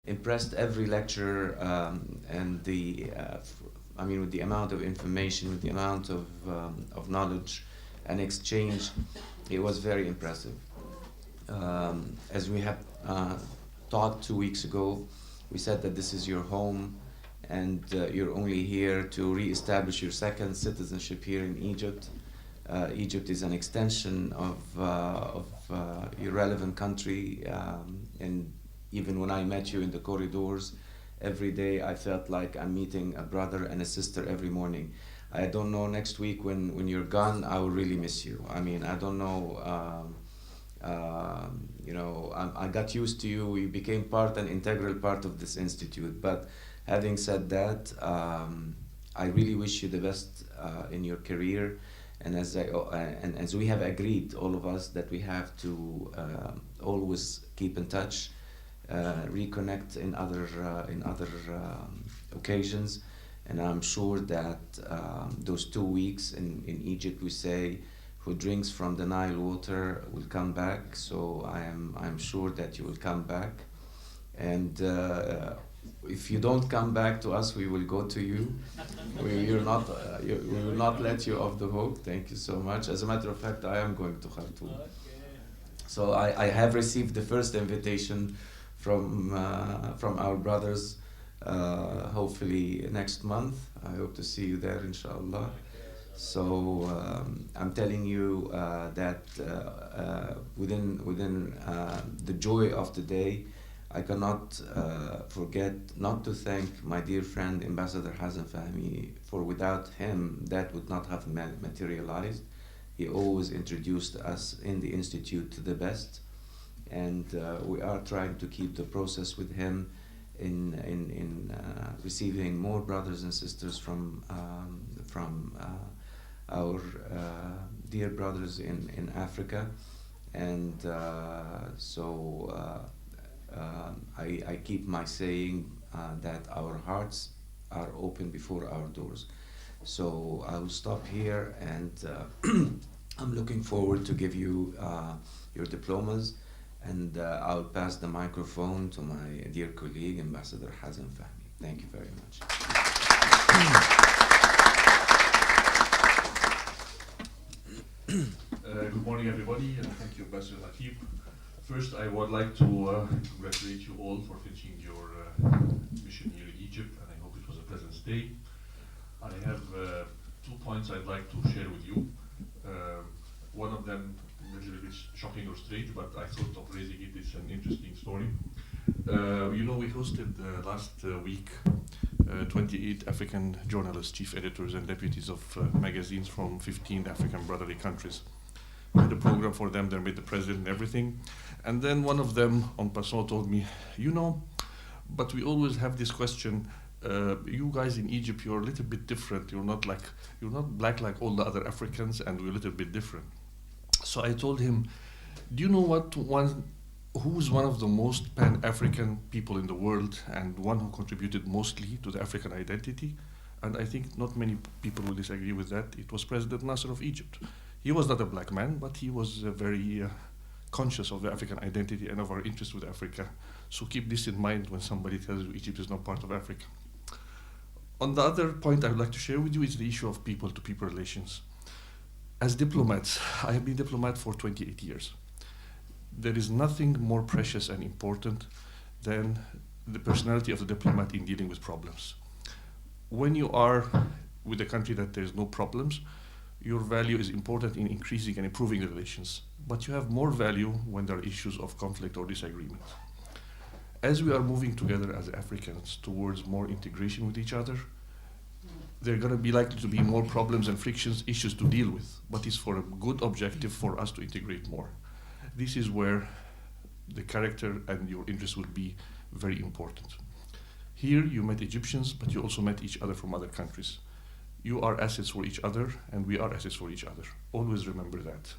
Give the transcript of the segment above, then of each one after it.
impressed every lecturer, and with the amount of information, with the amount of knowledge and exchange. It was very impressive. As we have talked 2 weeks ago, we said that this is your home, and you're only here to re-establish your second citizenship here in Egypt. Egypt is an extension of your relevant country, and even when I met you in the corridors, every day I felt like I'm meeting a brother and a sister every morning. I don't know, next week when you're gone, I will really miss you. I mean, I don't know, I got used to you. You became an integral part of this institute. But having said that, I really wish you the best in your career. And as we have agreed, all of us, that we have to always keep in touch, reconnect in other occasions. And I'm sure that those 2 weeks in Egypt, we say, who drinks from the Nile water will come back. So I'm sure that you will come back. And if you don't come back to us, we will go to you. We will not let you off the hook. Thank you so much. As a matter of fact, I am going to Khartoum. Okay. So I have received the first invitation from our brothers. Hopefully next month. I hope to see you there, inshallah. So I'm telling you that within the joy of the day, I cannot forget not to thank my dear friend Ambassador Hassan Fahmy, for without him that would not have materialized. He always introduced us in the Institute to the best, and we are trying to keep the process with him in receiving more brothers and sisters from our dear brothers in Africa. And I keep my saying that our hearts are open before our doors. So I will stop here, and I'm looking forward to give you your diplomas. And I'll pass the microphone to my dear colleague, Ambassador Hassan Fahmy. Thank you very much. Good morning, everybody, and thank you, Ambassador Latif. First, I would like to congratulate you all for finishing your mission here in Egypt, and I hope it was a pleasant stay. I have 2 points I'd like to share with you. One of them a little bit shocking or strange, but I thought of raising it. It's an interesting story. We hosted last week 28 African journalists, chief editors, and deputies of magazines from 15 African brotherly countries. We had a program for them. They made the president and everything. And then one of them, en passant, told me, but we always have this question. You guys in Egypt, you're a little bit different. You're not black like all the other Africans, and we're a little bit different. So I told him, do you know who's one of the most Pan-African people in the world, and one who contributed mostly to the African identity? And I think not many people will disagree with that. It was President Nasser of Egypt. He was not a black man, but he was very conscious of the African identity and of our interest with Africa. So keep this in mind when somebody tells you Egypt is not part of Africa. On the other point I would like to share with you is the issue of people-to-people relations. As diplomats, I have been diplomat for 28 years. There is nothing more precious and important than the personality of the diplomat in dealing with problems. When you are with a country that there's no problems, your value is important in increasing and improving the relations. But you have more value when there are issues of conflict or disagreement. As we are moving together as Africans towards more integration with each other, there are going to be likely to be more problems and frictions, issues to deal with, but it's for a good objective for us to integrate more. This is where the character and your interest will be very important. Here you met Egyptians, but you also met each other from other countries. You are assets for each other, and we are assets for each other. Always remember that.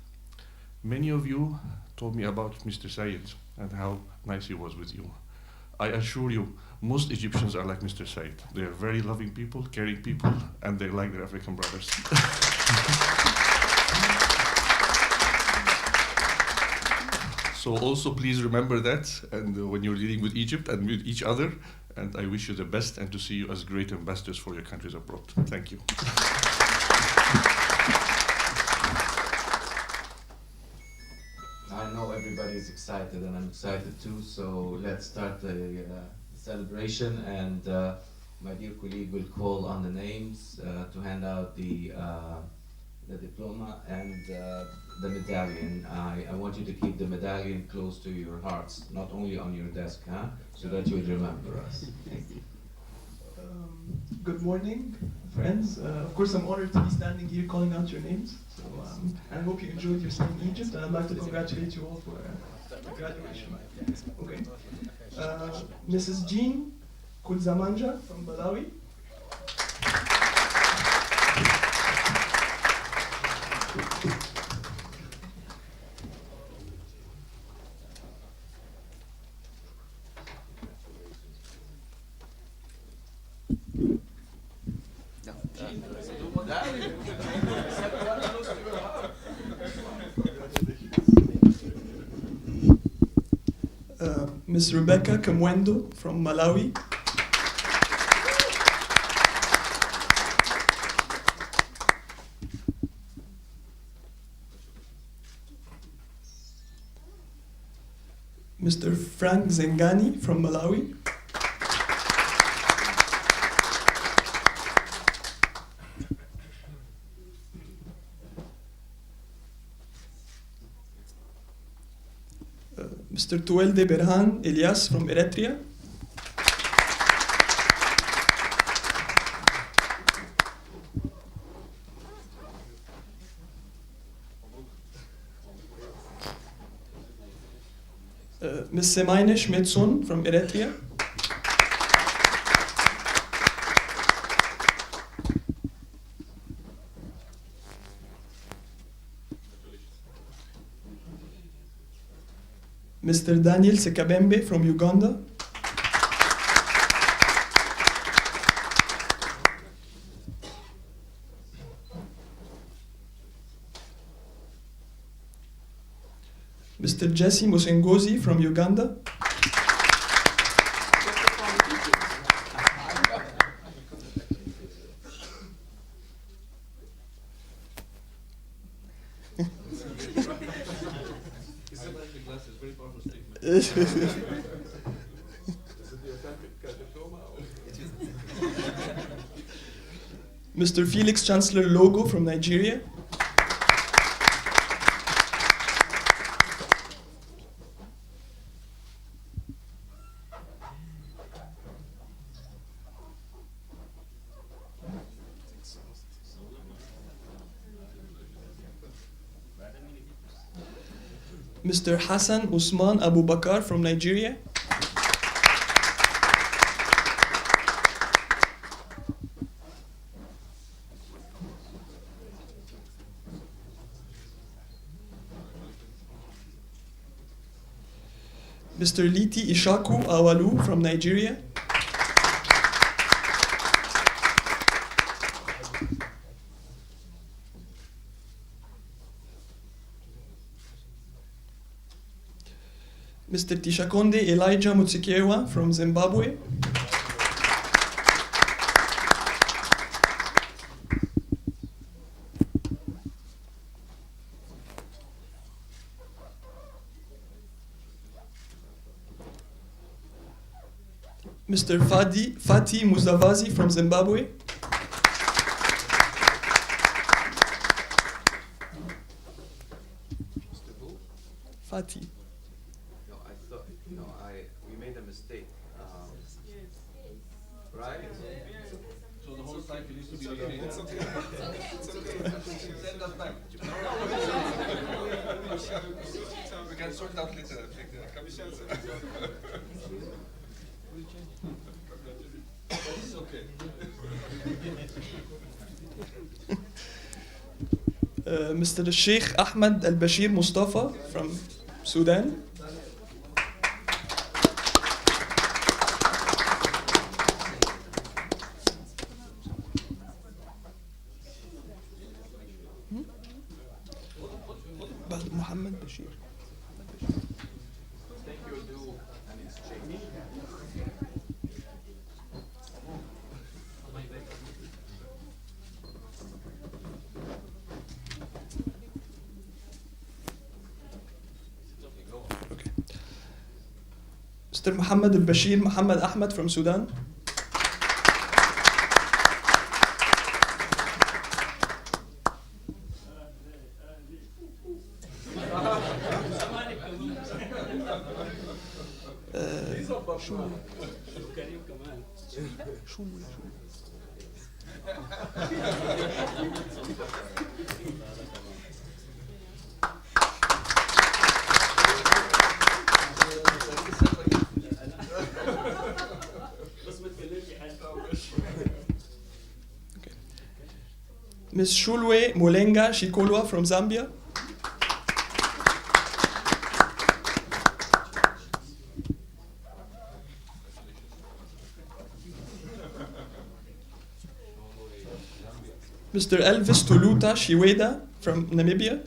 Many of you told me about Mr. Said and how nice he was with you. I assure you, most Egyptians are like Mr. Said. They are very loving people, caring people, and they like their African brothers. So also please remember that, and when you're dealing with Egypt and with each other, and I wish you the best and to see you as great ambassadors for your countries abroad. Thank you. I know everybody is excited, and I'm excited too, so let's start the celebration, and my dear colleague will call on the names to hand out the diploma and the medallion. I want you to keep the medallion close to your hearts, not only on your desk, so that you'll remember us. Thank you. Good morning, friends. Of course, I'm honored to be standing here calling out your names. So I hope you enjoyed your stay in Egypt, and I'd like to congratulate you all for the graduation. Okay. Mrs. Jean Kulzamanja from Malawi. Ms. Rebecca Kamwendo from Malawi. Mr. Frank Zengani from Malawi. Mr. Tuwelde Berhan Elias from Eritrea. Ms. Semaine Schmidson from Eritrea. Mr. Daniel Sekabembe from Uganda. Mr. Jesse Musengozi from Uganda. Mr. Felix Chancellor Logo from Nigeria. Mr. Hassan Usman Abu Bakar from Nigeria. Mr. Liti Ishaku Awalu from Nigeria. Mr. Tishakonde Elijah Mutsikewa from Zimbabwe. Mr. Fati Muzavazi from Zimbabwe. Fati. We made a mistake. Right? So the whole cycle needs to be repeated. It's okay. Send us back. We can sort out later. It's okay. Mr. Sheikh Ahmed Al-Bashir Mustafa from Sudan. Muhammad Bashir. Mr. Mohammed al-Bashir Muhammad Ahmed from Sudan. Ms. Shulwe Mulenga Shikolwa from Zambia. Mr. Elvis Tuluta Shiweda from Namibia.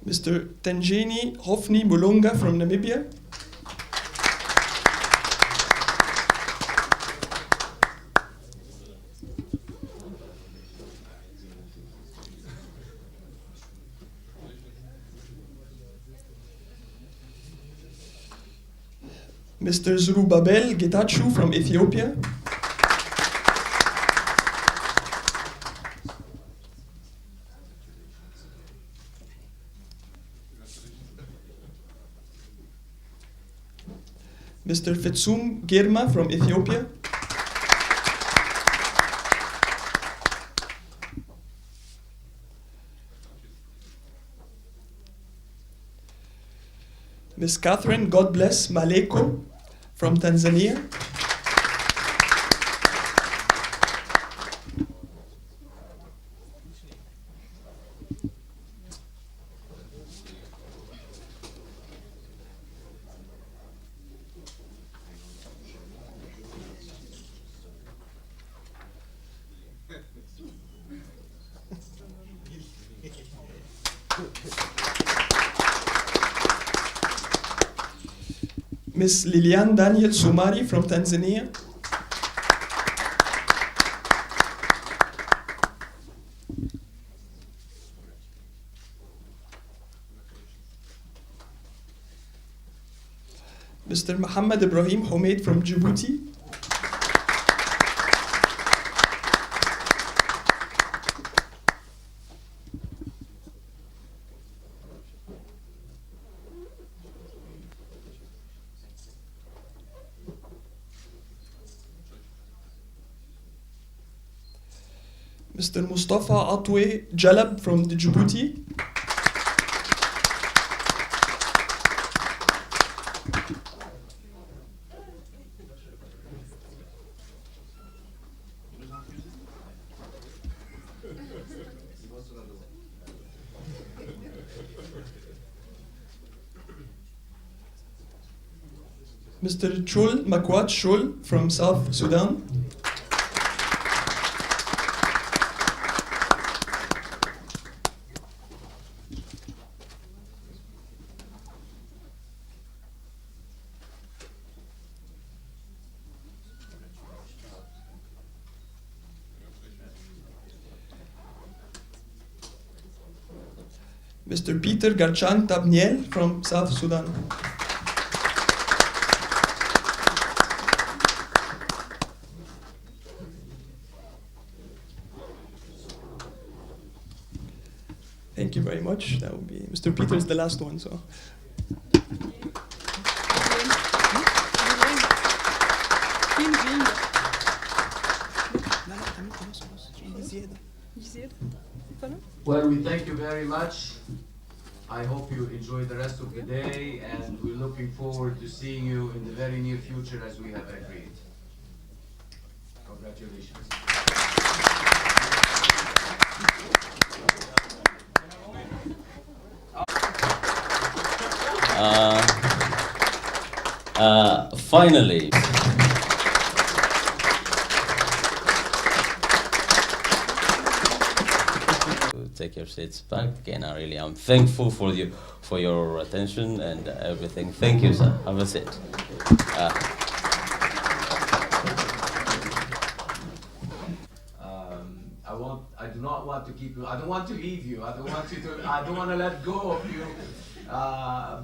Mr. Tenjini Hofni Mulunga from Namibia. Mr. Zurubabel Getachew from Ethiopia. Mr. Fitsum Girma from Ethiopia. Ms. Catherine Godbless Maleko from Tanzania. Ms. Lilian Daniel Sumari from Tanzania. Mr. Muhammad Ibrahim Homeid from Djibouti. Mr. Mustafa Atwe Jalab from Djibouti. Mr. Chul Makwat Shul from South Sudan. Mr. Peter Garchan Tabniel from South Sudan. Thank you very much. That will be Mr. Peter is the last one, so. Well, we thank you very much. I hope you enjoy the rest of the day, and we're looking forward to seeing you in the very near future as we have agreed. Congratulations. Finally, take your seats back. Again, I really am thankful for your attention and everything. Thank you, sir. Have a seat. I do not want to keep you. I don't want to leave you. I don't want to let go of you.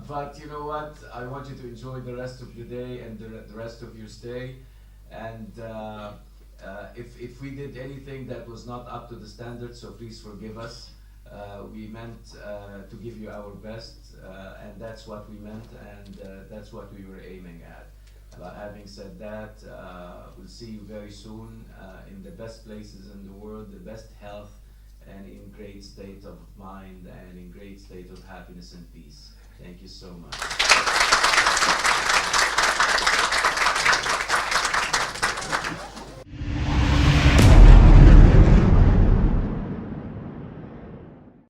But you know what? I want you to enjoy the rest of the day and the rest of your stay. And if we did anything that was not up to the standard, so please forgive us. We meant to give you our best, and that's what we meant, and that's what we were aiming at. But having said that, we'll see you very soon in the best places in the world, the best health, and in great state of mind, and in great state of happiness and peace. Thank you so much.